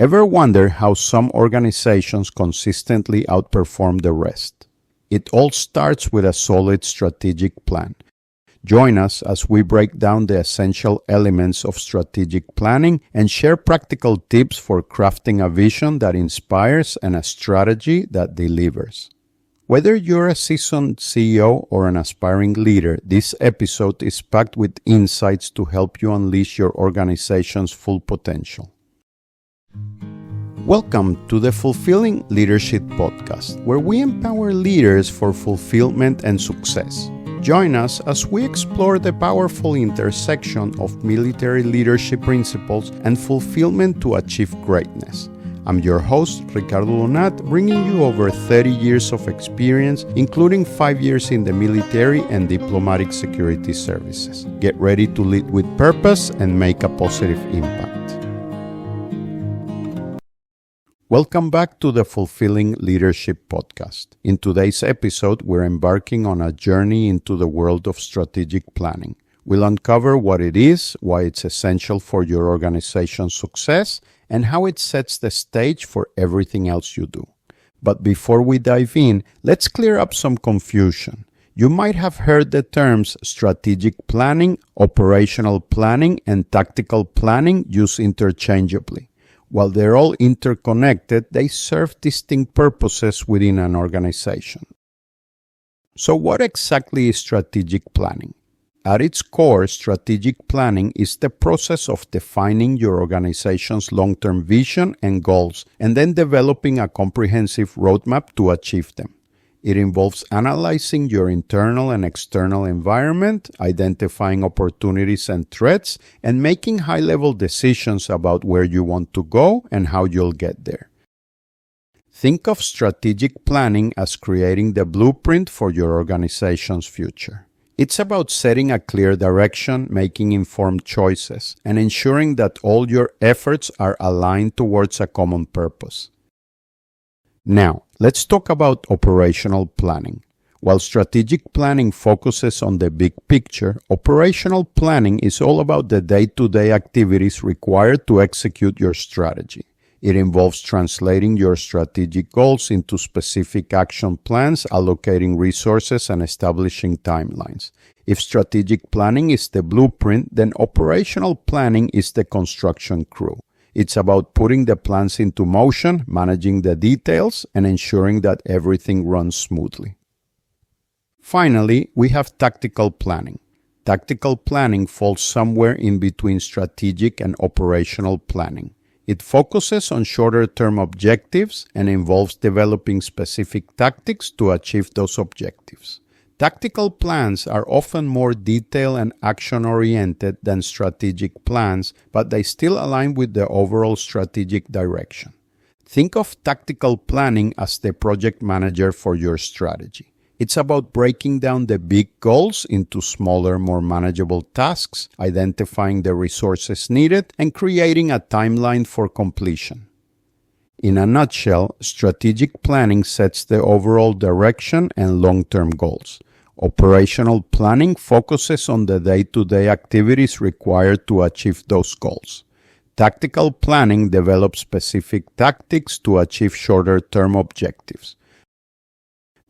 Ever wonder how some organizations consistently outperform the rest? It all starts with a solid strategic plan. Join us as we break down the essential elements of strategic planning and share practical tips for crafting a vision that inspires and a strategy that delivers. Whether you're a seasoned CEO or an aspiring leader, this episode is packed with insights to help you unleash your organization's full potential. Welcome to the Fulfilling Leadership Podcast, where we empower leaders for fulfillment and success. Join us as we explore the powerful intersection of military leadership principles and fulfillment to achieve greatness. I'm your host, Ricardo Lunat, bringing you over 30 years of experience, including 5 years in the military and diplomatic security services. Get ready to lead with purpose and make a positive impact. Welcome back to the Fulfilling Leadership Podcast. In today's episode, we're embarking on a journey into the world of strategic planning. We'll uncover what it is, why it's essential for your organization's success, and how it sets the stage for everything else you do. But before we dive in, let's clear up some confusion. You might have heard the terms strategic planning, operational planning, and tactical planning used interchangeably. While they're all interconnected, they serve distinct purposes within an organization. So what exactly is strategic planning? At its core, strategic planning is the process of defining your organization's long-term vision and goals, and then developing a comprehensive roadmap to achieve them. It involves analyzing your internal and external environment, identifying opportunities and threats, and making high-level decisions about where you want to go and how you'll get there. Think of strategic planning as creating the blueprint for your organization's future. It's about setting a clear direction, making informed choices, and ensuring that all your efforts are aligned towards a common purpose. Now, let's talk about operational planning. While strategic planning focuses on the big picture, operational planning is all about the day-to-day activities required to execute your strategy. It involves translating your strategic goals into specific action plans, allocating resources, and establishing timelines. If strategic planning is the blueprint, then operational planning is the construction crew. It's about putting the plans into motion, managing the details, and ensuring that everything runs smoothly. Finally, we have tactical planning. Tactical planning falls somewhere in between strategic and operational planning. It focuses on shorter-term objectives and involves developing specific tactics to achieve those objectives. Tactical plans are often more detailed and action-oriented than strategic plans, but they still align with the overall strategic direction. Think of tactical planning as the project manager for your strategy. It's about breaking down the big goals into smaller, more manageable tasks, identifying the resources needed, and creating a timeline for completion. In a nutshell, strategic planning sets the overall direction and long-term goals. Operational planning focuses on the day-to-day activities required to achieve those goals. Tactical planning develops specific tactics to achieve shorter-term objectives.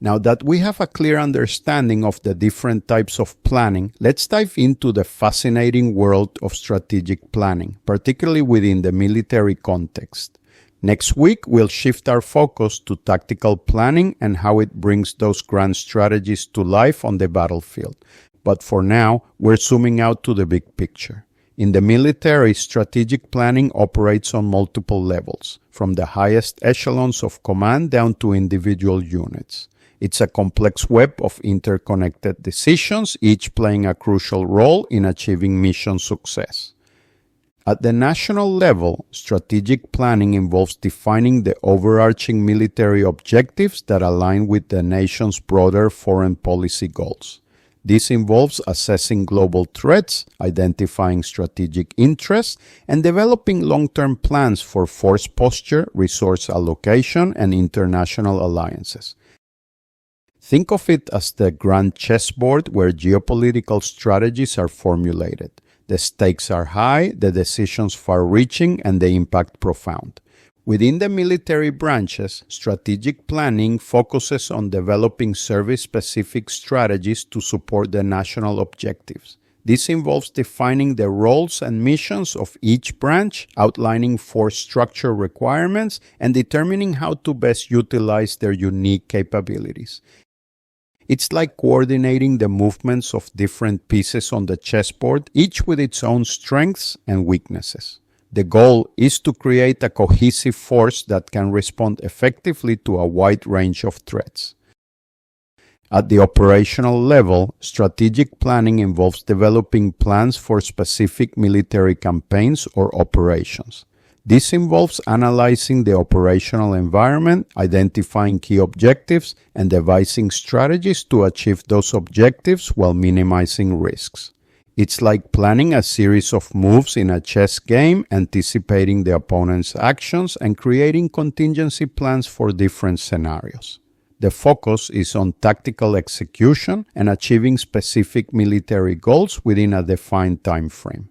Now that we have a clear understanding of the different types of planning, let's dive into the fascinating world of strategic planning, particularly within the military context. Next week, we'll shift our focus to tactical planning and how it brings those grand strategies to life on the battlefield. But for now, we're zooming out to the big picture. In the military, strategic planning operates on multiple levels, from the highest echelons of command down to individual units. It's a complex web of interconnected decisions, each playing a crucial role in achieving mission success. At the national level, strategic planning involves defining the overarching military objectives that align with the nation's broader foreign policy goals. This involves assessing global threats, identifying strategic interests, and developing long-term plans for force posture, resource allocation, and international alliances. Think of it as the grand chessboard where geopolitical strategies are formulated. The stakes are high, the decisions far-reaching, and the impact profound. Within the military branches, strategic planning focuses on developing service-specific strategies to support the national objectives. This involves defining the roles and missions of each branch, outlining force structure requirements, and determining how to best utilize their unique capabilities. It's like coordinating the movements of different pieces on the chessboard, each with its own strengths and weaknesses. The goal is to create a cohesive force that can respond effectively to a wide range of threats. At the operational level, strategic planning involves developing plans for specific military campaigns or operations. This involves analyzing the operational environment, identifying key objectives, and devising strategies to achieve those objectives while minimizing risks. It's like planning a series of moves in a chess game, anticipating the opponent's actions, and creating contingency plans for different scenarios. The focus is on tactical execution and achieving specific military goals within a defined time frame.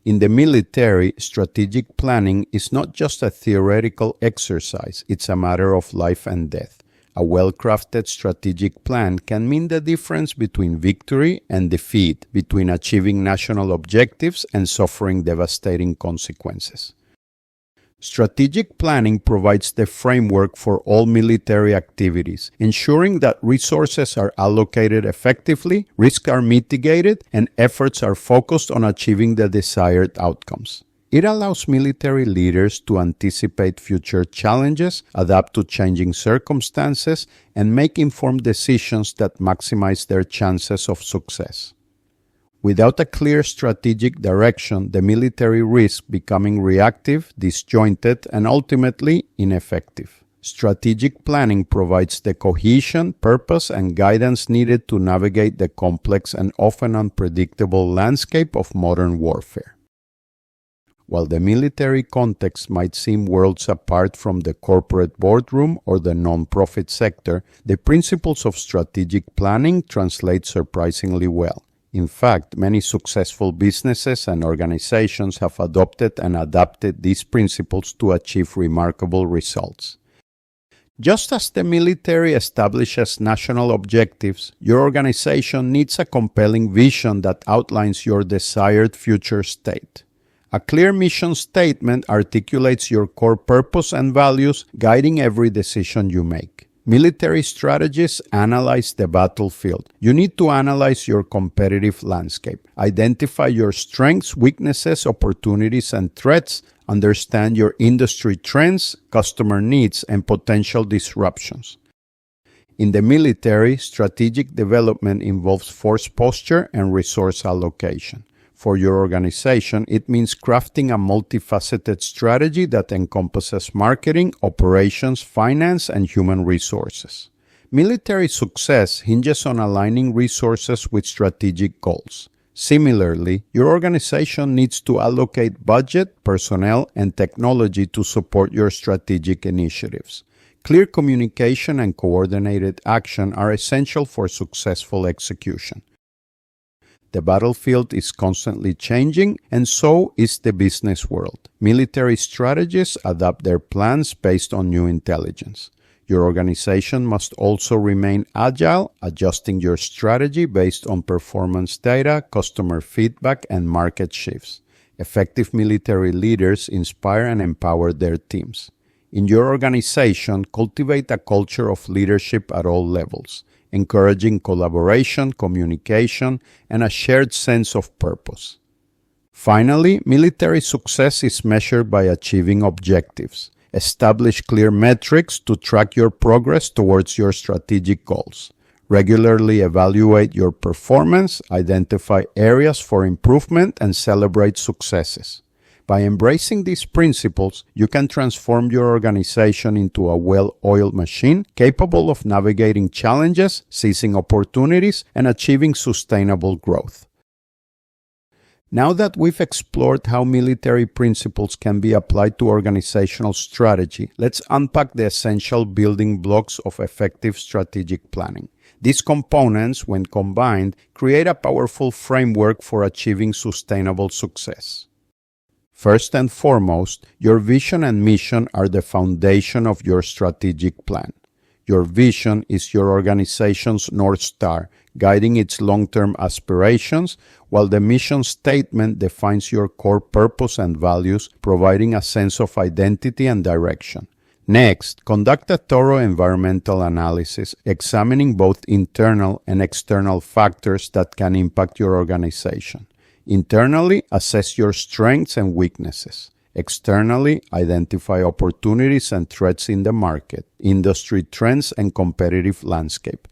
In the military, strategic planning is not just a theoretical exercise, it's a matter of life and death. A well-crafted strategic plan can mean the difference between victory and defeat, between achieving national objectives and suffering devastating consequences. Strategic planning provides the framework for all military activities, ensuring that resources are allocated effectively, risks are mitigated, and efforts are focused on achieving the desired outcomes. It allows military leaders to anticipate future challenges, adapt to changing circumstances, and make informed decisions that maximize their chances of success. Without a clear strategic direction, the military risks becoming reactive, disjointed, and ultimately ineffective. Strategic planning provides the cohesion, purpose, and guidance needed to navigate the complex and often unpredictable landscape of modern warfare. While the military context might seem worlds apart from the corporate boardroom or the non-profit sector, the principles of strategic planning translate surprisingly well. In fact, many successful businesses and organizations have adopted and adapted these principles to achieve remarkable results. Just as the military establishes national objectives, your organization needs a compelling vision that outlines your desired future state. A clear mission statement articulates your core purpose and values, guiding every decision you make. Military strategists analyze the battlefield. You need to analyze your competitive landscape, identify your strengths, weaknesses, opportunities, and threats, understand your industry trends, customer needs, and potential disruptions. In the military, strategic development involves force posture and resource allocation. For your organization, it means crafting a multifaceted strategy that encompasses marketing, operations, finance, and human resources. Military success hinges on aligning resources with strategic goals. Similarly, your organization needs to allocate budget, personnel, and technology to support your strategic initiatives. Clear communication and coordinated action are essential for successful execution. The battlefield is constantly changing, and so is the business world. Military strategists adapt their plans based on new intelligence. Your organization must also remain agile, adjusting your strategy based on performance data, customer feedback, and market shifts. Effective military leaders inspire and empower their teams. In your organization, cultivate a culture of leadership at all levels, encouraging collaboration, communication, and a shared sense of purpose. Finally, military success is measured by achieving objectives. Establish clear metrics to track your progress towards your strategic goals. Regularly evaluate your performance, identify areas for improvement, and celebrate successes. By embracing these principles, you can transform your organization into a well-oiled machine capable of navigating challenges, seizing opportunities, and achieving sustainable growth. Now that we've explored how military principles can be applied to organizational strategy, let's unpack the essential building blocks of effective strategic planning. These components, when combined, create a powerful framework for achieving sustainable success. First and foremost, your vision and mission are the foundation of your strategic plan. Your vision is your organization's North Star, guiding its long-term aspirations, while the mission statement defines your core purpose and values, providing a sense of identity and direction. Next, conduct a thorough environmental analysis, examining both internal and external factors that can impact your organization. Internally, assess your strengths and weaknesses. Externally, identify opportunities and threats in the market, industry trends, and competitive landscape.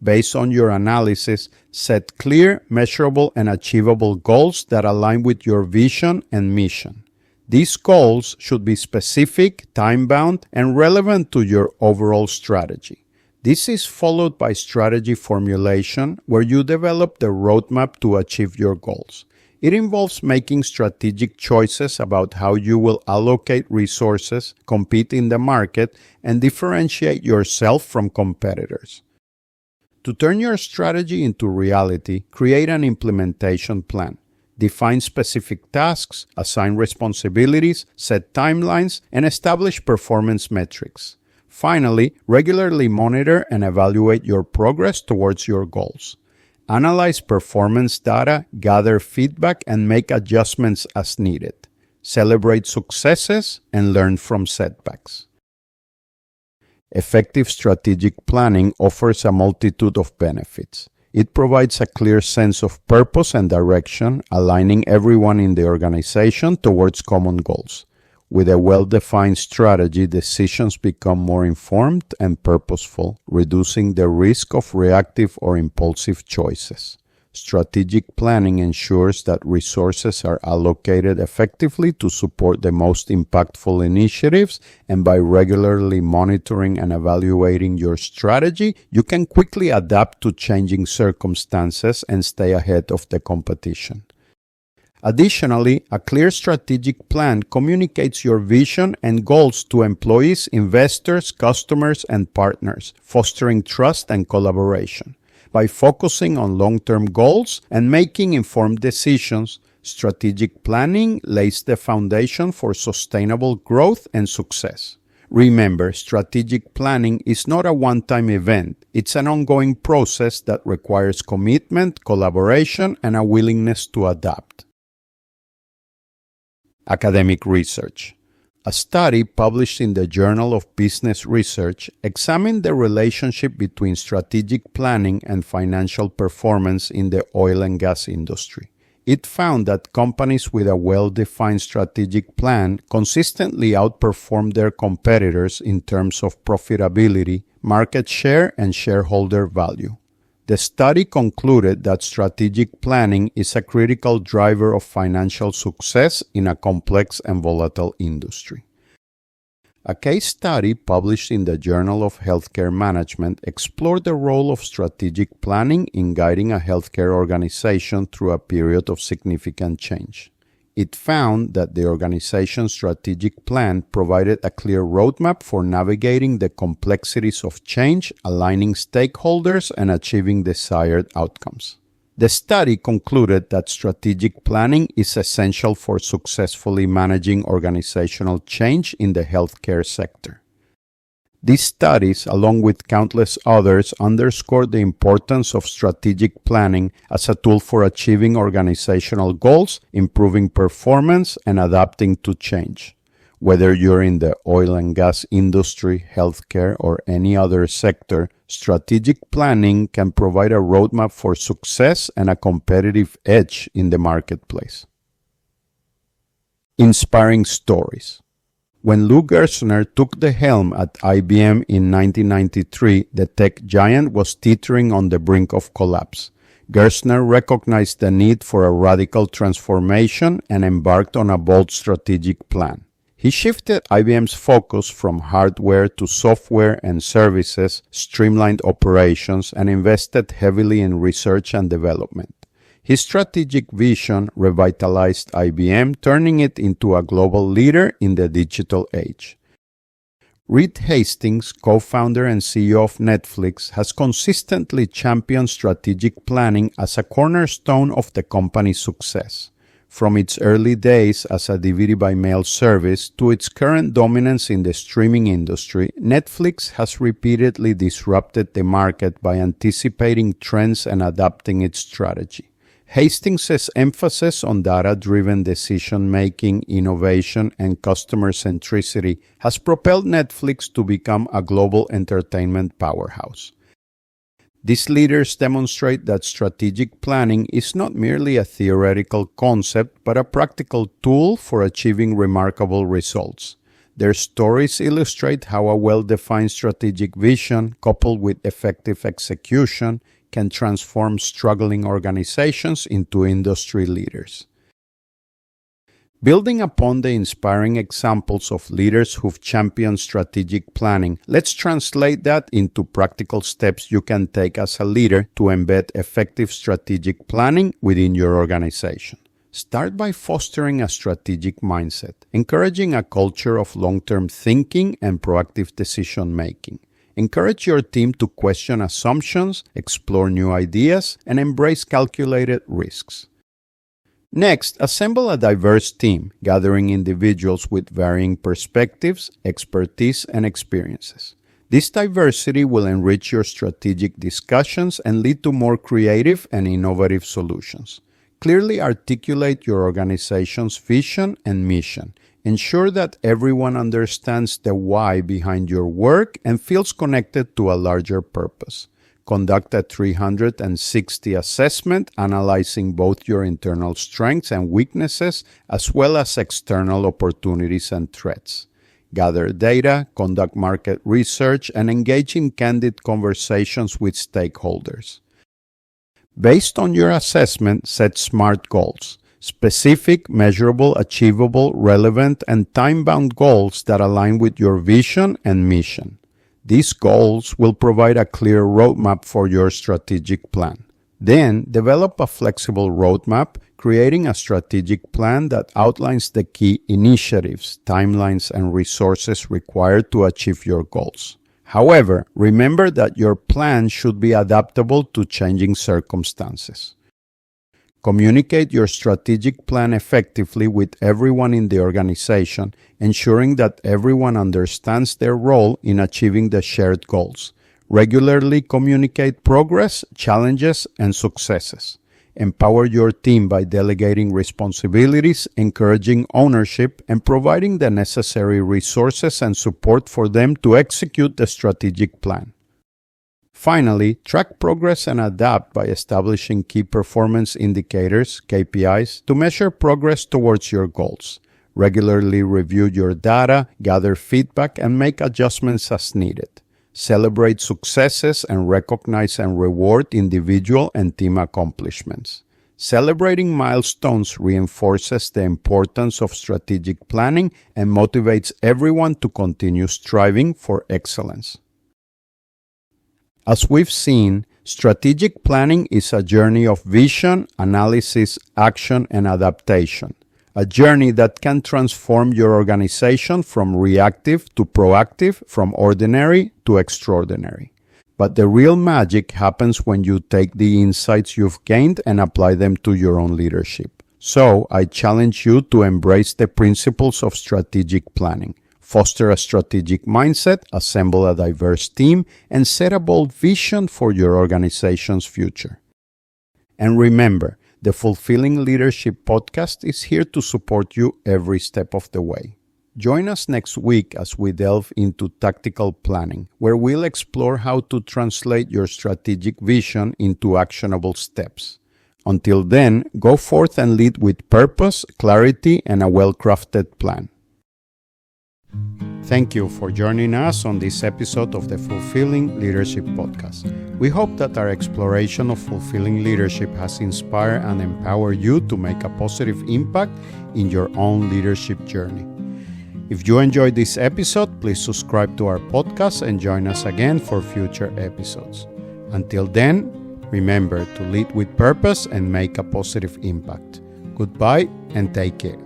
Based on your analysis, set clear, measurable, and achievable goals that align with your vision and mission. These goals should be specific, time-bound, and relevant to your overall strategy. This is followed by strategy formulation, where you develop the roadmap to achieve your goals. It involves making strategic choices about how you will allocate resources, compete in the market, and differentiate yourself from competitors. To turn your strategy into reality, create an implementation plan. Define specific tasks, assign responsibilities, set timelines, and establish performance metrics. Finally, regularly monitor and evaluate your progress towards your goals. Analyze performance data, gather feedback, and make adjustments as needed. Celebrate successes and learn from setbacks. Effective strategic planning offers a multitude of benefits. It provides a clear sense of purpose and direction, aligning everyone in the organization towards common goals. With a well-defined strategy, decisions become more informed and purposeful, reducing the risk of reactive or impulsive choices. Strategic planning ensures that resources are allocated effectively to support the most impactful initiatives, and by regularly monitoring and evaluating your strategy, you can quickly adapt to changing circumstances and stay ahead of the competition. Additionally, a clear strategic plan communicates your vision and goals to employees, investors, customers, and partners, fostering trust and collaboration. By focusing on long-term goals and making informed decisions, strategic planning lays the foundation for sustainable growth and success. Remember, strategic planning is not a one-time event. It's an ongoing process that requires commitment, collaboration, and a willingness to adapt. Academic research. A study published in the Journal of Business Research examined the relationship between strategic planning and financial performance in the oil and gas industry. It found that companies with a well-defined strategic plan consistently outperformed their competitors in terms of profitability, market share, and shareholder value. The study concluded that strategic planning is a critical driver of financial success in a complex and volatile industry. A case study published in the Journal of Healthcare Management explored the role of strategic planning in guiding a healthcare organization through a period of significant change. It found that the organization's strategic plan provided a clear roadmap for navigating the complexities of change, aligning stakeholders, and achieving desired outcomes. The study concluded that strategic planning is essential for successfully managing organizational change in the healthcare sector. These studies, along with countless others, underscore the importance of strategic planning as a tool for achieving organizational goals, improving performance, and adapting to change. Whether you're in the oil and gas industry, healthcare, or any other sector, strategic planning can provide a roadmap for success and a competitive edge in the marketplace. Inspiring stories. When Lou Gerstner took the helm at IBM in 1993, the tech giant was teetering on the brink of collapse. Gerstner recognized the need for a radical transformation and embarked on a bold strategic plan. He shifted IBM's focus from hardware to software and services, streamlined operations, and invested heavily in research and development. His strategic vision revitalized IBM, turning it into a global leader in the digital age. Reed Hastings, co-founder and CEO of Netflix, has consistently championed strategic planning as a cornerstone of the company's success. From its early days as a DVD-by-mail service to its current dominance in the streaming industry, Netflix has repeatedly disrupted the market by anticipating trends and adapting its strategy. Hastings' emphasis on data-driven decision-making, innovation, and customer centricity has propelled Netflix to become a global entertainment powerhouse. These leaders demonstrate that strategic planning is not merely a theoretical concept, but a practical tool for achieving remarkable results. Their stories illustrate how a well-defined strategic vision, coupled with effective execution, can transform struggling organizations into industry leaders. Building upon the inspiring examples of leaders who've championed strategic planning, let's translate that into practical steps you can take as a leader to embed effective strategic planning within your organization. Start by fostering a strategic mindset, encouraging a culture of long-term thinking and proactive decision-making. Encourage your team to question assumptions, explore new ideas, and embrace calculated risks. Next, assemble a diverse team, gathering individuals with varying perspectives, expertise, and experiences. This diversity will enrich your strategic discussions and lead to more creative and innovative solutions. Clearly articulate your organization's vision and mission. Ensure that everyone understands the why behind your work and feels connected to a larger purpose. Conduct a 360 assessment, analyzing both your internal strengths and weaknesses, as well as external opportunities and threats. Gather data, conduct market research, and engage in candid conversations with stakeholders. Based on your assessment, set SMART goals. Specific, measurable, achievable, relevant, and time-bound goals that align with your vision and mission. These goals will provide a clear roadmap for your strategic plan. Then, develop a flexible roadmap, creating a strategic plan that outlines the key initiatives, timelines, and resources required to achieve your goals. However, remember that your plan should be adaptable to changing circumstances. Communicate your strategic plan effectively with everyone in the organization, ensuring that everyone understands their role in achieving the shared goals. Regularly communicate progress, challenges, and successes. Empower your team by delegating responsibilities, encouraging ownership, and providing the necessary resources and support for them to execute the strategic plan. Finally, track progress and adapt by establishing key performance indicators, KPIs, to measure progress towards your goals. Regularly review your data, gather feedback, and make adjustments as needed. Celebrate successes and recognize and reward individual and team accomplishments. Celebrating milestones reinforces the importance of strategic planning and motivates everyone to continue striving for excellence. As we've seen, strategic planning is a journey of vision, analysis, action, and adaptation. A journey that can transform your organization from reactive to proactive, from ordinary to extraordinary. But the real magic happens when you take the insights you've gained and apply them to your own leadership. So, I challenge you to embrace the principles of strategic planning. Foster a strategic mindset, assemble a diverse team, and set a bold vision for your organization's future. And remember, the Fulfilling Leadership Podcast is here to support you every step of the way. Join us next week as we delve into tactical planning, where we'll explore how to translate your strategic vision into actionable steps. Until then, go forth and lead with purpose, clarity, and a well-crafted plan. Thank you for joining us on this episode of the Fulfilling Leadership Podcast. We hope that our exploration of fulfilling leadership has inspired and empowered you to make a positive impact in your own leadership journey. If you enjoyed this episode, please subscribe to our podcast and join us again for future episodes. Until then, remember to lead with purpose and make a positive impact. Goodbye and take care.